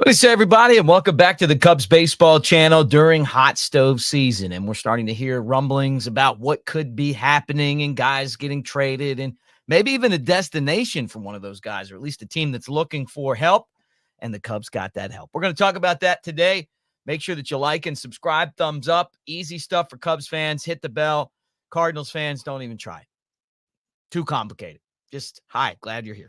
What do you say, everybody, and welcome back to the Cubs baseball channel during hot stove season. And we're starting to hear rumblings about what could be happening and guys getting traded and maybe even a destination for one of those guys, or at least a team that's looking for help. And the Cubs got that help. We're going to talk about that today. Make sure that you like and subscribe, thumbs up. Easy stuff for Cubs fans. Hit the bell. Cardinals fans, don't even try. Too complicated. Just, hi, glad you're here.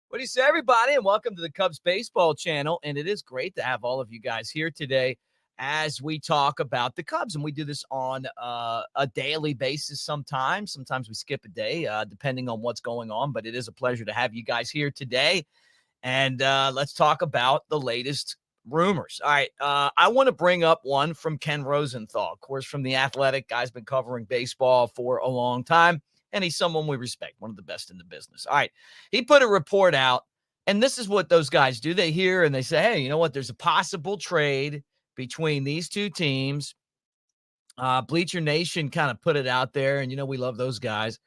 What do you say, everybody, and welcome to the Cubs baseball channel. And it is great to have all of you guys here today as we talk about the Cubs. And we do this on a daily basis sometimes. Sometimes we skip a day, depending on what's going on. But it is a pleasure to have you guys here today. And let's talk about the latest rumors. All right, I want to bring up one from Ken Rosenthal, of course, from The Athletic. Guy's been covering baseball for a long time. And he's someone we respect, one of the best in the business. All right. He put a report out, and this is what those guys do. They hear and they say, hey, you know what? There's a possible trade between these two teams. Bleacher Nation kind of put it out there, and, we love those guys.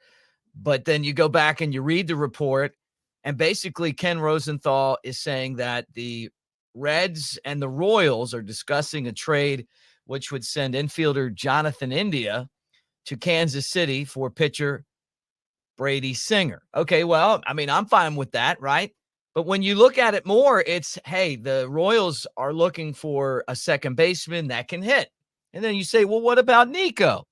But then you go back and you read the report, and basically Ken Rosenthal is saying that the Reds and the Royals are discussing a trade which would send infielder Jonathan India to Kansas City for pitcher Brady Singer. Okay, well, I'm fine with that, right? But when you look at it more, it's, hey, the Royals are looking for a second baseman that can hit. And then you say, well, what about Nico?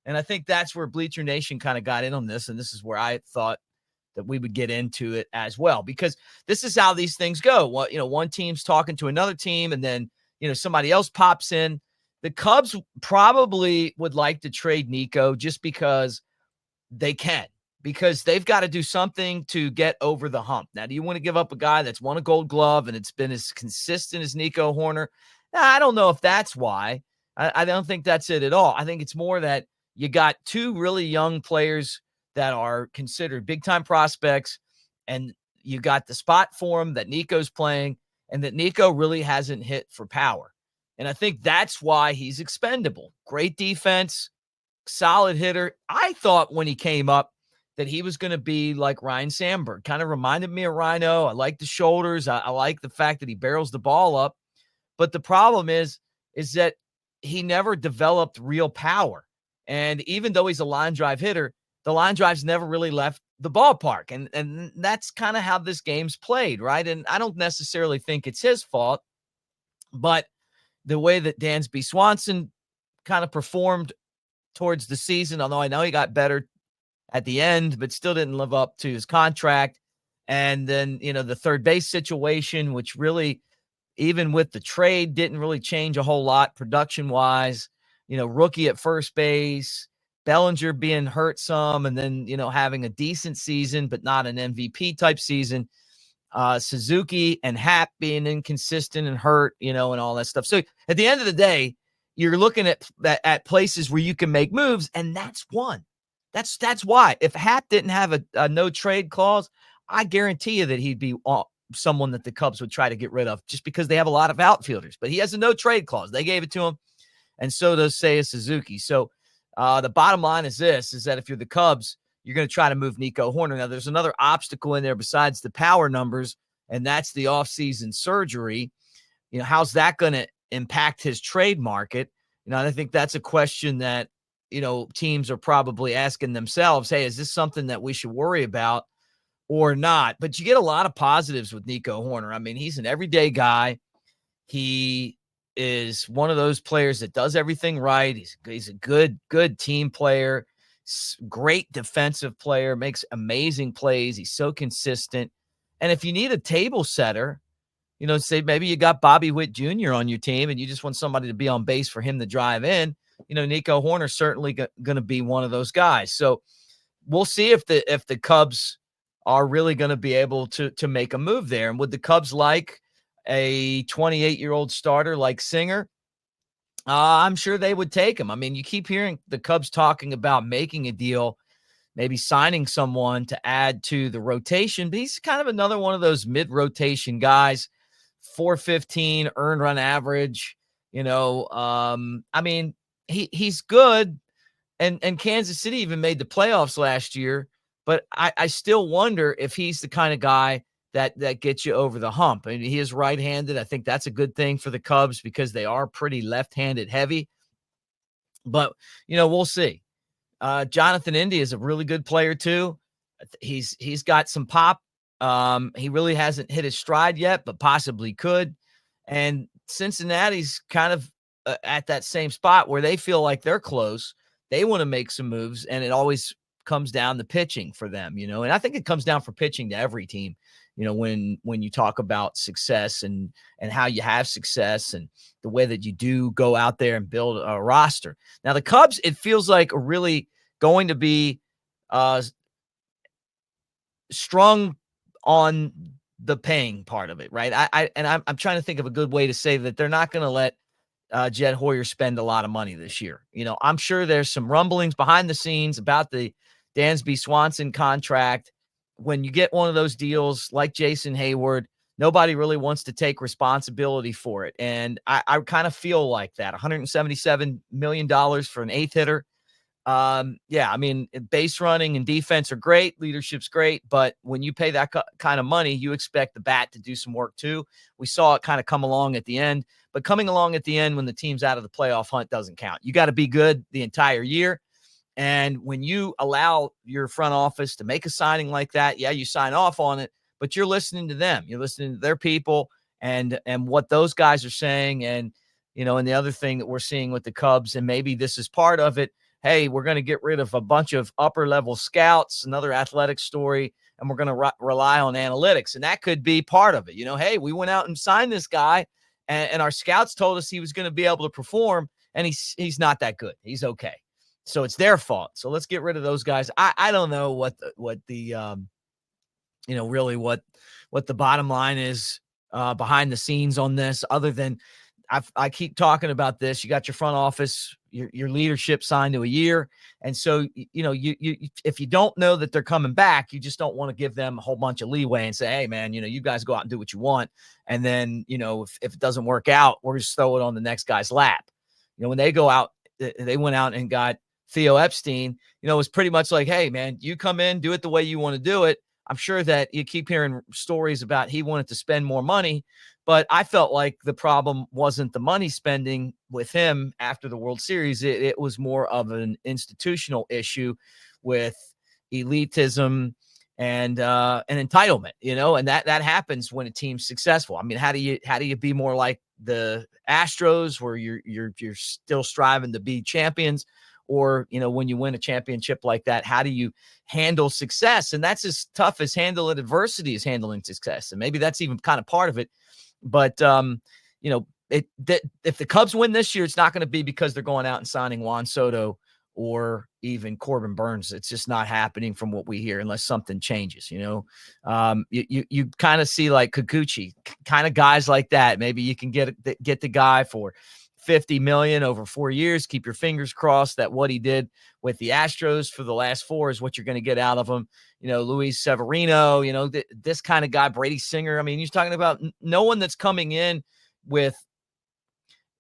And I think that's where Bleacher Nation kind of got in on this, and this is where I thought that we would get into it as well, because this is how these things go. Well, one team's talking to another team, and then, somebody else pops in. The Cubs probably would like to trade Nico just because they can, because they've got to do something to get over the hump. Now, do you want to give up a guy that's won a Gold Glove and it's been as consistent as Nico Hoerner? I don't know if that's why. I don't think that's it at all. I think it's more that you got two really young players that are considered big-time prospects, and you got the spot for them that Nico's playing, and that Nico really hasn't hit for power. And I think that's why he's expendable. Great defense, solid hitter. I thought when he came up that he was going to be like Ryan Sandberg. Kind of reminded me of Rhino. I like the shoulders. I like the fact that he barrels the ball up. But the problem is that he never developed real power. And even though he's a line drive hitter, the line drives never really left the ballpark. And that's kind of how this game's played, right? And I don't necessarily think it's his fault, but the way that Dansby Swanson kind of performed towards the season, although I know he got better at the end, but still didn't live up to his contract. And then, the third base situation, which really, even with the trade, didn't really change a whole lot production-wise. Rookie at first base, Bellinger being hurt some, and then, having a decent season, but not an MVP type season. Suzuki and Happ being inconsistent and hurt, and all that stuff. So at the end of the day, you're looking at places where you can make moves, and that's one. That's why. If Happ didn't have a no trade clause, I guarantee you that he'd be someone that the Cubs would try to get rid of, just because they have a lot of outfielders. But he has a no trade clause. They gave it to him, and so does Seiya Suzuki. So the bottom line is this: is that if you're the Cubs, you're going to try to move Nico Hoerner. Now, there's another obstacle in there besides the power numbers, and that's the offseason surgery. How's that going to impact his trade market? I think that's a question that, teams are probably asking themselves, hey, is this something that we should worry about or not? But you get a lot of positives with Nico Hoerner. He's an everyday guy. He is one of those players that does everything right. He's a good team player. Great defensive player, makes amazing plays. He's so consistent. And if you need a table setter, say maybe you got Bobby Witt Jr. on your team and you just want somebody to be on base for him to drive in, Nico Hoerner's certainly going to be one of those guys. So we'll see if the Cubs are really going to be able to make a move there. And would the Cubs like a 28-year-old starter like Singer? I'm sure they would take him. I mean, you keep hearing the Cubs talking about making a deal, maybe signing someone to add to the rotation, but he's kind of another one of those mid-rotation guys, 415 earned run average. I mean, he's good, and Kansas City even made the playoffs last year, but I still wonder if he's the kind of guy that gets you over the hump. I mean, he is right-handed. I think that's a good thing for the Cubs because they are pretty left-handed heavy. But, we'll see. Jonathan India is a really good player too. He's got some pop. He really hasn't hit his stride yet, but possibly could. And Cincinnati's kind of at that same spot where they feel like they're close. They want to make some moves, and it always comes down to pitching for them, And I think it comes down for pitching to every team, when you talk about success and how you have success and the way that you do go out there and build a roster. Now, the Cubs, it feels like are really going to be strung on the paying part of it, right? I'm trying to think of a good way to say that they're not going to let Jed Hoyer spend a lot of money this year. I'm sure there's some rumblings behind the scenes about the Dansby Swanson contract. When you get one of those deals like Jason Hayward, nobody really wants to take responsibility for it. And I kind of feel like that. $177 million for an eighth hitter. Yeah, I mean, base running and defense are great. Leadership's great. But when you pay that kind of money, you expect the bat to do some work too. We saw it kind of come along at the end. But coming along at the end when the team's out of the playoff hunt doesn't count. You got to be good the entire year. And when you allow your front office to make a signing like that, yeah, you sign off on it, but you're listening to them. You're listening to their people and what those guys are saying. And, and the other thing that we're seeing with the Cubs, and maybe this is part of it, hey, we're going to get rid of a bunch of upper-level scouts, another athletic story, and we're going to rely on analytics. And that could be part of it. Hey, we went out and signed this guy, and our scouts told us he was going to be able to perform, and he's not that good. He's okay. So it's their fault. So let's get rid of those guys. I don't know what the really what the bottom line is behind the scenes on this, other than I keep talking about this. You got your front office, your leadership signed to a year. And so, you if you don't know that they're coming back, you just don't want to give them a whole bunch of leeway and say, hey, man, you guys go out and do what you want. And then, if it doesn't work out, we're just throw it on the next guy's lap. When they go out, they went out and got Theo Epstein, it was pretty much like, hey, man, you come in, do it the way you want to do it. I'm sure that you keep hearing stories about he wanted to spend more money, but I felt like the problem wasn't the money spending with him after the World Series. It was more of an institutional issue with elitism and entitlement, and that happens when a team's successful. I mean, how do you be more like the Astros where you're still striving to be champions? Or, when you win a championship like that, how do you handle success? And that's as tough as handling adversity as handling success. And maybe that's even kind of part of it. But, if the Cubs win this year, it's not going to be because they're going out and signing Juan Soto or even Corbin Burns. It's just not happening from what we hear unless something changes, you kind of see like Kikuchi, kind of guys like that. Maybe you can get the guy for $50 million over 4 years. Keep your fingers crossed that what he did with the Astros for the last 4 is what you're going to get out of him. Luis Severino, this kind of guy, Brady Singer. I mean, you're talking about no one that's coming in with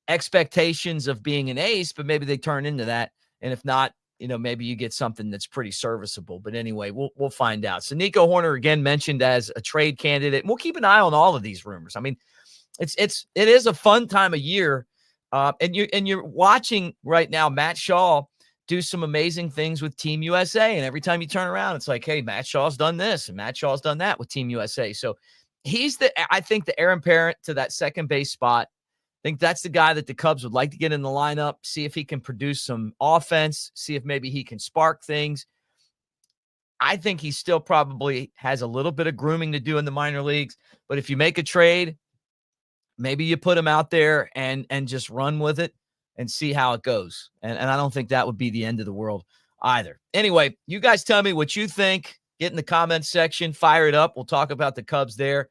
expectations of being an ace, but maybe they turn into that. And if not, maybe you get something that's pretty serviceable. But anyway, we'll find out. So Nico Hoerner again mentioned as a trade candidate. And we'll keep an eye on all of these rumors. I mean, it is a fun time of year. And you're watching right now Matt Shaw do some amazing things with Team USA. And every time you turn around, it's like, hey, Matt Shaw's done this and Matt Shaw's done that with Team USA. So he's I think the heir apparent to that second base spot. I think that's the guy that the Cubs would like to get in the lineup, see if he can produce some offense, see if maybe he can spark things. I think he still probably has a little bit of grooming to do in the minor leagues. But if you make a trade, maybe you put him out there and just run with it and see how it goes. And I don't think that would be the end of the world either. Anyway, you guys tell me what you think. Get in the comments section. Fire it up. We'll talk about the Cubs there.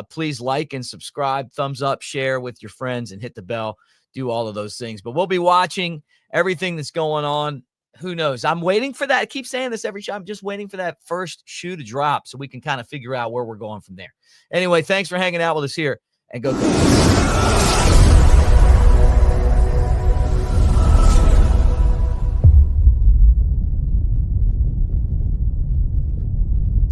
Please like and subscribe. Thumbs up, share with your friends, and hit the bell do all of those things. But we'll be watching everything that's going on. Who knows? I'm waiting for that. I keep saying this every shot. I'm just waiting for that first shoe to drop so we can kind of figure out where we're going from there. Anyway, thanks for hanging out with us here, and go Cubs.